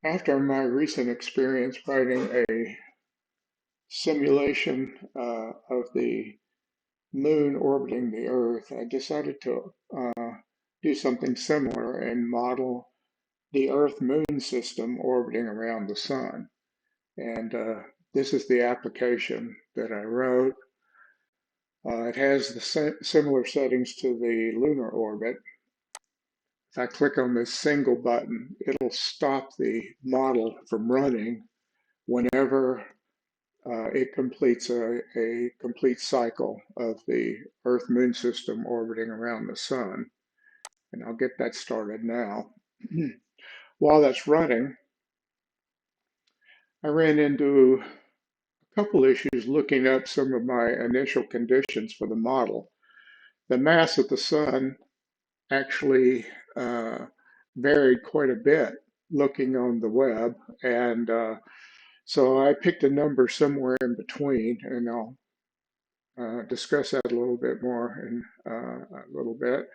After my recent experience writing a simulation of the moon orbiting the Earth, I decided to do something similar and model the Earth-Moon system orbiting around the Sun. And this is the application that I wrote. It has the similar settings to the lunar orbit. If I click on this single button, it'll stop the model from running whenever it completes a complete cycle of the Earth-Moon system orbiting around the Sun. And I'll get that started now. While that's running, I ran into a couple issues looking up some of my initial conditions for the model. The mass of the Sun actually varied quite a bit looking on the web, and so I picked a number somewhere in between, and I'll discuss that a little bit more in a little bit.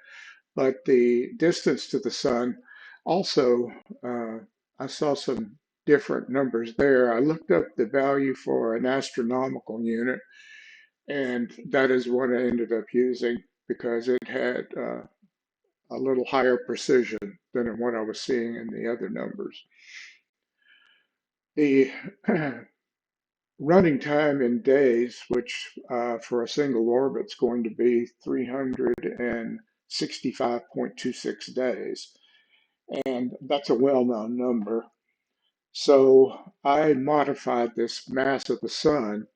But the distance to the sun also, I saw some different numbers there. I looked up the value for an astronomical unit, and that is what I ended up using because it had a little higher precision than in what I was seeing in the other numbers. The running time in days, which for a single orbit is going to be 365.26 days. And that's a well-known number. So I modified this mass of the sun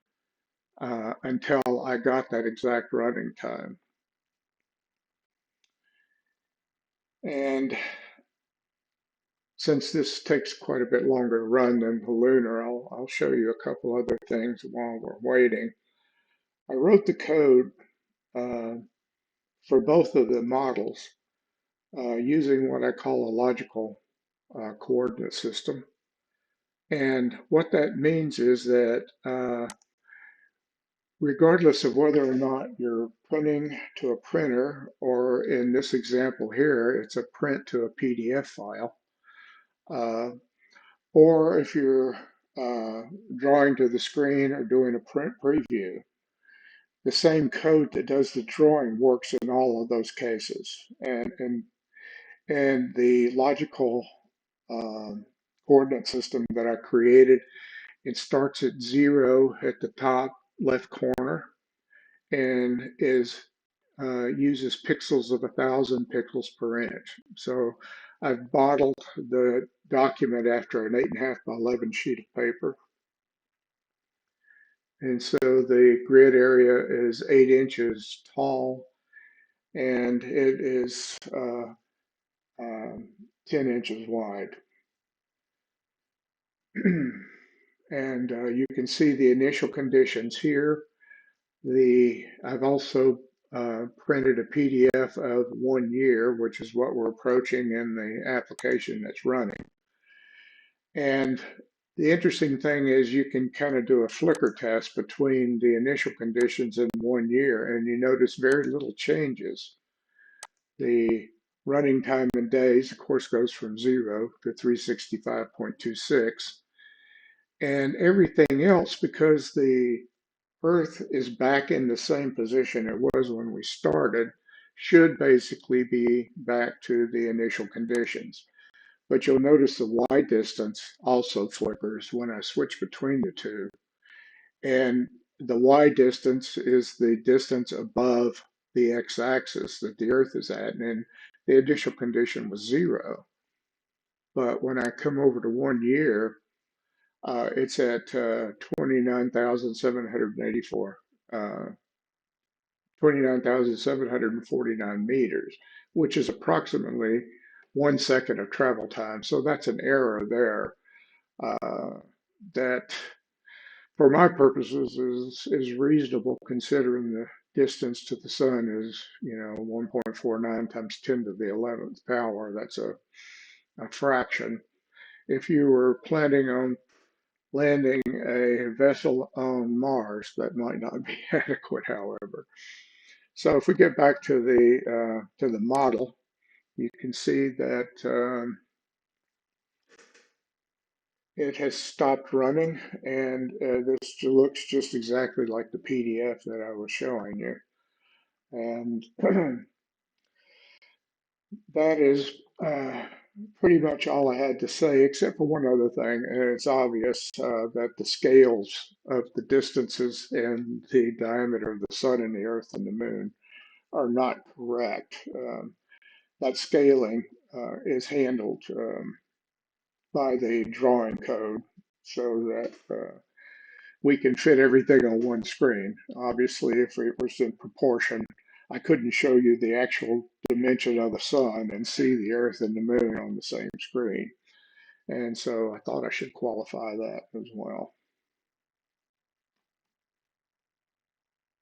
until I got that exact running time. And since this takes quite a bit longer to run than the lunar, I'll show you a couple other things while we're waiting. I wrote the code uh, for both of the models using what I call a logical coordinate system. And what that means is that regardless of whether or not you're printing to a printer, or in this example here, it's a print to a PDF file, uh, or if you're drawing to the screen or doing a print preview, the same code that does the drawing works in all of those cases. And the logical coordinate system that I created, it starts at 0 at the top left corner and is uses pixels of 1,000 pixels per inch. So I've modeled the document after an 8.5 by 11 sheet of paper. And so the grid area is 8 inches tall and it is 10 inches wide. And you can see the initial conditions here. I've also printed a PDF of 1 year, which is what we're approaching in the application that's running. And the interesting thing is you can kind of do a flicker test between the initial conditions and 1 year, and you notice very little changes. The running time in days, of course, goes from 0 to 365.26. And everything else, because the Earth is back in the same position it was when we started, should basically be back to the initial conditions. But you'll notice the y distance also flickers when I switch between the two. And the y distance is the distance above the x-axis that the Earth is at. And the initial condition was 0. But when I come over to 1 year, it's at 29,784, 29,749 meters, which is approximately 1 second of travel time. So that's an error there that, for my purposes, is reasonable considering the distance to the sun is, 1.49 times 10 to the 11th power. That's a fraction. If you were planning on landing a vessel on Mars, that might not be adequate, however. So if we get back to the model, you can see that it has stopped running, and this looks just exactly like the PDF that I was showing you. And that is pretty much all I had to say, except for one other thing. And it's obvious that the scales of the distances and the diameter of the sun and the earth and the moon are not correct. That scaling is handled by the drawing code so that we can fit everything on one screen. Obviously, if it was in proportion, I couldn't show you the actual dimension of the sun and see the earth and the moon on the same screen. And so I thought I should qualify that as well.